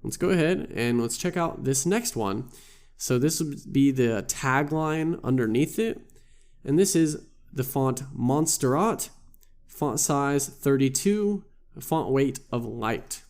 let's go ahead and let's check out this next one. So this would be the tagline underneath it. And this is the font Montserrat, font size 32, font weight of light.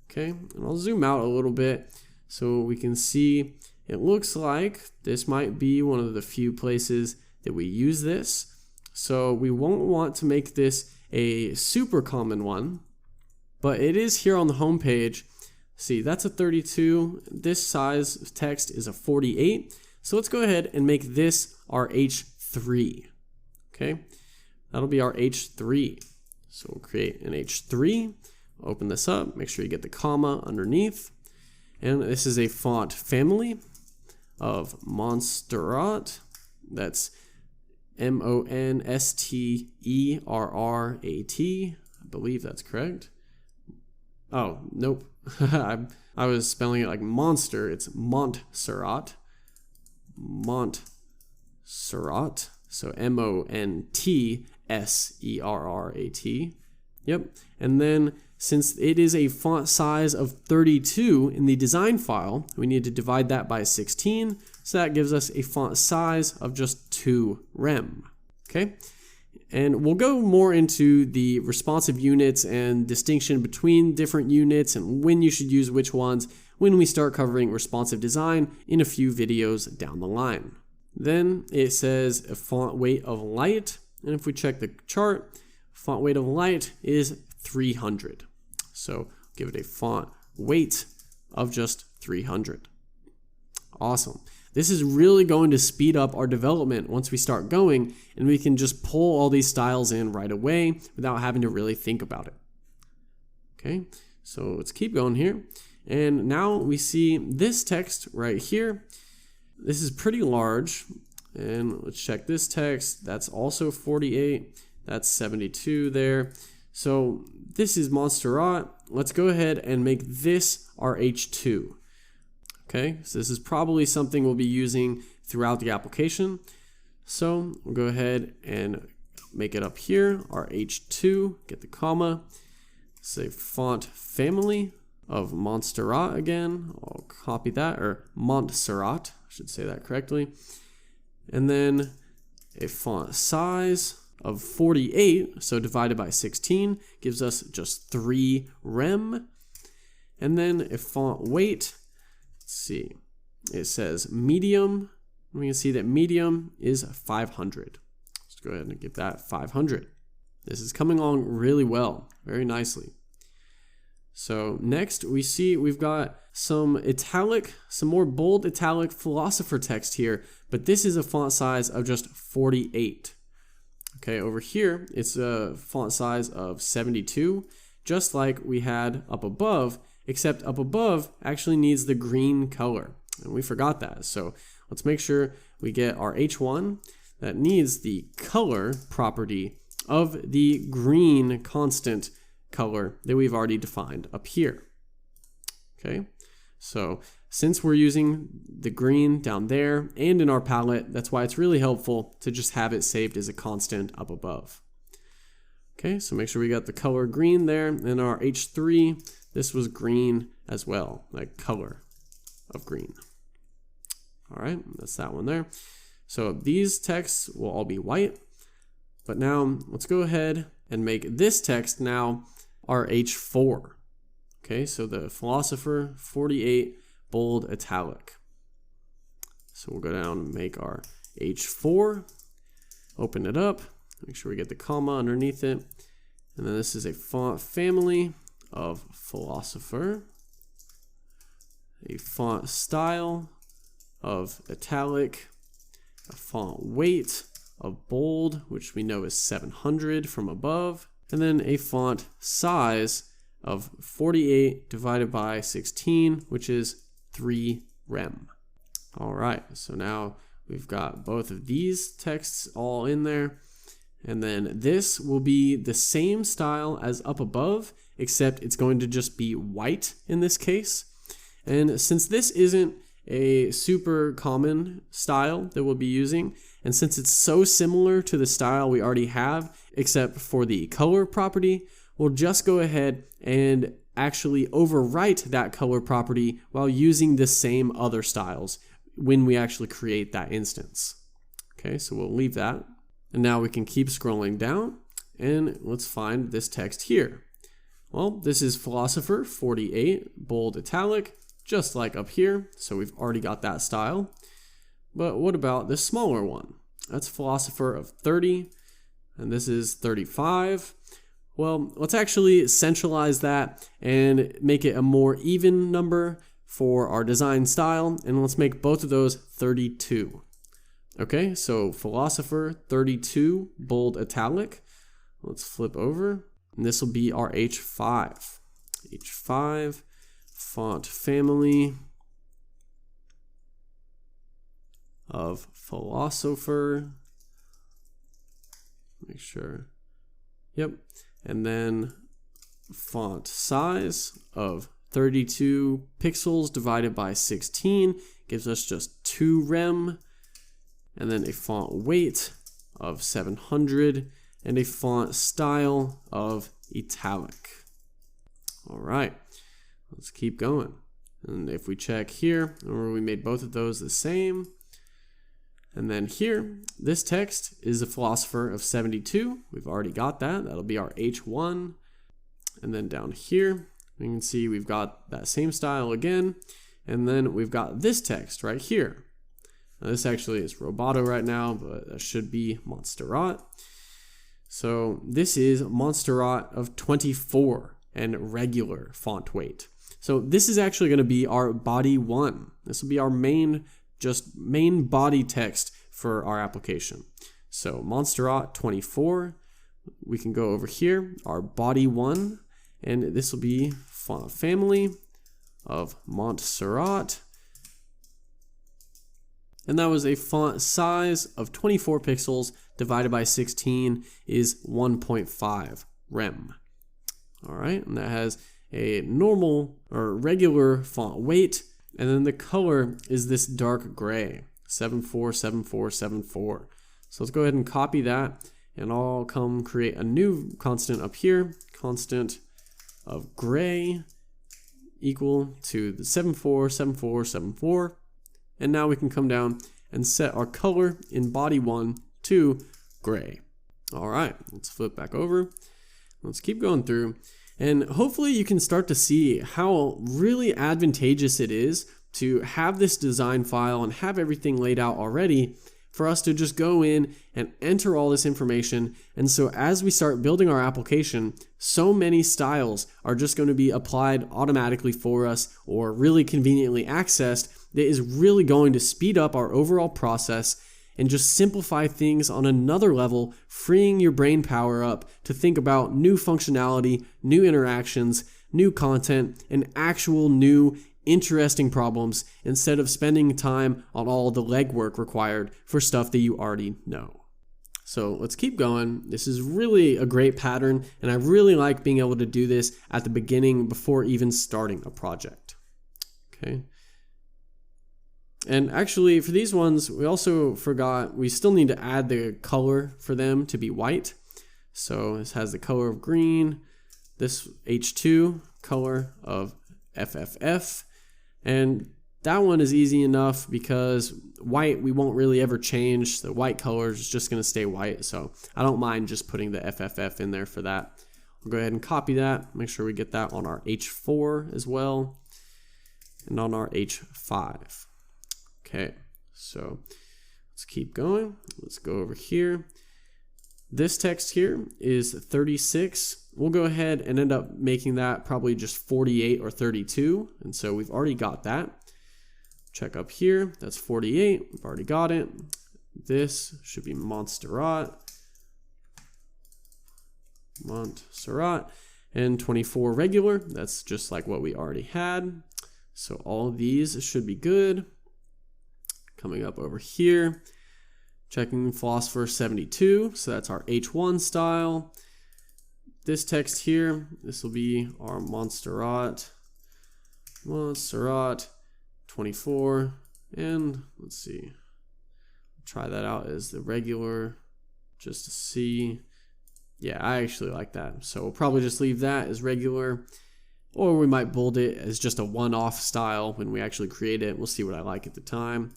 Okay, and I'll zoom out a little bit so we can see. It looks like this might be one of the few places that we use this. So we won't want to make this a super common one, but it is here on the home page. See, that's a 32. This size of text is a 48. So let's go ahead and make this our H3. Okay, that'll be our H3. So we'll create an H3, open this up, make sure you get the comma underneath. And this is a font family of Montserrat. That's Monsterrat. I believe that's correct. Oh, nope. I was spelling it like monster. It's Montserrat. Montserrat. So Montserrat. Yep. And then since it is a font size of 32 in the design file, we need to divide that by 16. So that gives us a font size of just 2 rem. Okay. And we'll go more into the responsive units and distinction between different units and when you should use which ones when we start covering responsive design in a few videos down the line. Then it says a font weight of light. And if we check the chart, font weight of light is 300. So give it a font weight of just 300. Awesome. This is really going to speed up our development once we start going, and we can just pull all these styles in right away without having to really think about it. Okay, so let's keep going here. And now we see this text right here. This is pretty large. And let's check this text. That's also 48. That's 72 there. So this is Montserrat. Let's go ahead and make this our H2. Okay, so this is probably something we'll be using throughout the application. So we'll go ahead and make it up here, our H2, get the comma, say font family of Montserrat again. I'll copy that, or Montserrat, I should say that correctly. And then a font size of 48, so divided by 16 gives us just 3 rem. And then a font weight, let's see, it says medium. We can see that medium is 500. Let's go ahead and give that 500. This is coming along really well, very nicely. So next we see we've got some italic, some more bold italic philosopher text here, but this is a font size of just 48. Okay, over here, it's a font size of 72, just like we had up above, except up above actually needs the green color, and we forgot that. So let's make sure we get our H1 that needs the color property of the green constant color that we've already defined up here. Okay, so since we're using the green down there and in our palette, that's why it's really helpful to just have it saved as a constant up above. Okay, so make sure we got the color green there. In our H3, this was green as well, like color of green. All right, that's that one there. So these texts will all be white, but now let's go ahead and make this text now our H4. Okay, so the philosopher 48 bold italic. So we'll go down and make our H4, open it up, make sure we get the comma underneath it. And then this is a font family of philosopher, a font style of italic, a font weight of bold, which we know is 700 from above, and then a font size of 48 divided by 16, which is 3 rem. All right, so now we've got both of these texts all in there. And then this will be the same style as up above, except it's going to just be white in this case. And since this isn't a super common style that we'll be using, and since it's so similar to the style we already have, except for the color property, we'll just go ahead and actually overwrite that color property while using the same other styles when we actually create that instance. Okay, so we'll leave that. And now we can keep scrolling down and let's find this text here. Well, this is Philosopher 48, bold italic, just like up here. So we've already got that style. But what about this smaller one? That's Philosopher of 30, and this is 35. Well, let's actually centralize that and make it a more even number for our design style, and let's make both of those 32. Okay, so Philosopher 32, bold italic. Let's flip over, and this will be our H5. H5, font family of Philosopher. Make sure. Yep. And then font size of 32 pixels divided by 16 gives us just 2 rem. And then a font weight of 700 and a font style of italic. All right, let's keep going. And if we check here, remember we made both of those the same. And then here, this text is a Philosopher of 72. We've already got that. That'll be our H1. And then down here, you can see we've got that same style again. And then we've got this text right here. Now this actually is Roboto right now, but that should be Montserrat. So this is Montserrat of 24 and regular font weight. So this is actually going to be our body 1. This will be our main body text for our application. So Montserrat 24, we can go over here, our body 1, and this will be font family of Montserrat. And that was a font size of 24 pixels divided by 16 is 1.5 rem. All right, and that has a normal or regular font weight. And then the color is this dark gray, 747474. So let's go ahead and copy that, and I'll come create a new constant up here, constant of gray equal to the 747474. And now we can come down and set our color in body 1 to gray. All right, let's flip back over. Let's keep going through. And hopefully you can start to see how really advantageous it is to have this design file and have everything laid out already for us to just go in and enter all this information. And so as we start building our application, so many styles are just going to be applied automatically for us or really conveniently accessed that is really going to speed up our overall process and just simplify things on another level, freeing your brain power up to think about new functionality, new interactions, new content, and actual new interesting problems instead of spending time on all the legwork required for stuff that you already know. So let's keep going. This is really a great pattern, and I really like being able to do this at the beginning before even starting a project. Okay. And actually, for these ones, we also forgot, we still need to add the color for them to be white. So this has the color of green, this H2 color of FFF, and that one is easy enough because white we won't really ever change. The white color is just going to stay white, so I don't mind just putting the FFF in there for that. We'll go ahead and copy that, make sure we get that on our H4 as well, and on our H5. Okay, so let's keep going. Let's go over here. This text here is 36. We'll go ahead and end up making that probably just 48 or 32. And so we've already got that. Check up here. That's 48. We've already got it. This should be Montserrat. Montserrat. And 24 regular. That's just like what we already had. So all of these should be good. Coming up over here, checking Philosopher 72, so that's our H1 style. This text here, this will be our Montserrat 24, and let's see, try that out as the regular, just to see. Yeah, I actually like that, so we'll probably just leave that as regular. or we might bold it as just a one-off style when we actually create it. We'll see what I like at the time.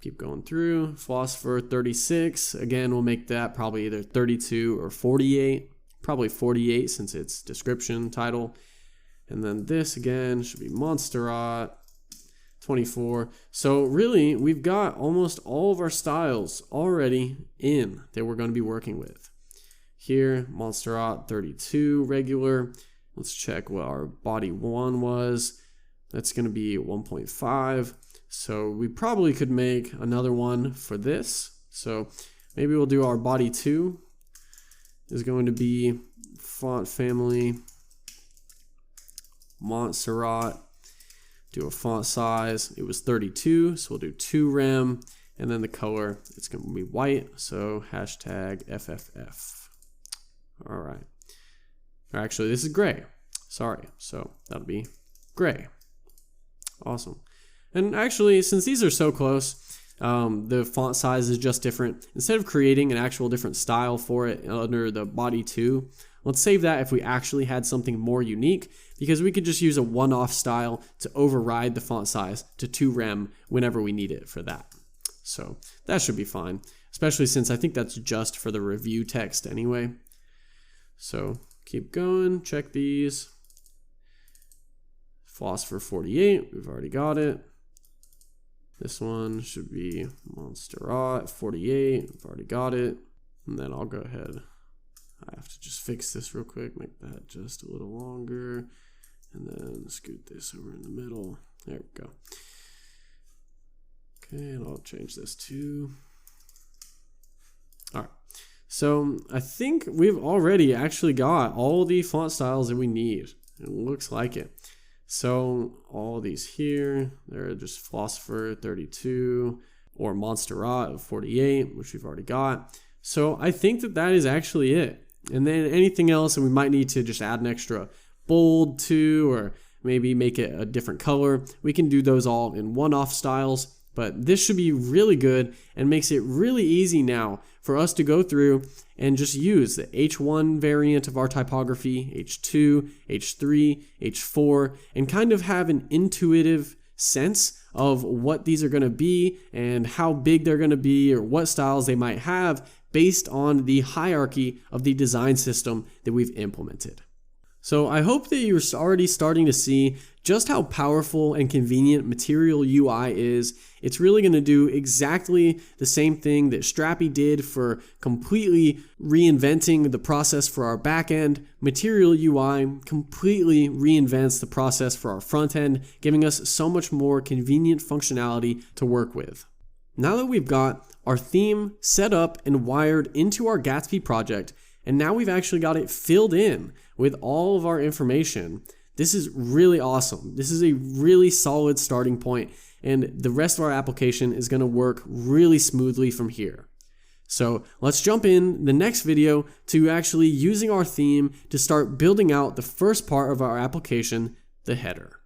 Keep going through. Philosopher 36. Again, we'll make that probably either 32 or 48. Probably 48 since it's description, title. And then this again should be Montserrat 24. So really, we've got almost all of our styles already in that we're going to be working with. Here, Montserrat 32 regular. Let's check what our body 1 was. That's going to be 1.5. So we probably could make another one for this. So maybe we'll do our body 2 is going to be font family Montserrat. Do a font size. It was 32, so we'll do 2 rem. And then the color, it's going to be white. So hashtag FFF. All right. Actually, this is gray. Sorry. So that'll be gray. Awesome. And actually, since these are so close, the font size is just different. Instead of creating an actual different style for it under the body 2, let's save that if we actually had something more unique, because we could just use a one-off style to override the font size to 2 rem whenever we need it for that. So that should be fine, especially since I think that's just for the review text anyway. So keep going, check these. Philosopher 48, we've already got it. This one should be Montserrat 48, we've already got it. And then I'll go ahead. I have to just fix this real quick, make that just a little longer. And then scoot this over in the middle. There we go. Okay, and I'll change this too. All right. So I think we've already actually got all the font styles that we need. It looks like it. So all these here, they're just Philosopher 32 or Montserrat 48, which we've already got. So I think that that is actually it. And then anything else, and we might need to just add an extra bold to, or maybe make it a different color. We can do those all in one-off styles. But this should be really good and makes it really easy now for us to go through and just use the H1 variant of our typography, H2, H3, H4, and kind of have an intuitive sense of what these are going to be and how big they're going to be or what styles they might have based on the hierarchy of the design system that we've implemented. So I hope that you're already starting to see just how powerful and convenient Material UI is. It's really going to do exactly the same thing that Strapi did for completely reinventing the process for our backend. Material UI completely reinvents the process for our front end, giving us so much more convenient functionality to work with. Now that we've got our theme set up and wired into our Gatsby project, and now we've actually got it filled in with all of our information, this is really awesome. This is a really solid starting point, and the rest of our application is going to work really smoothly from here. So let's jump in the next video to actually using our theme to start building out the first part of our application, the header.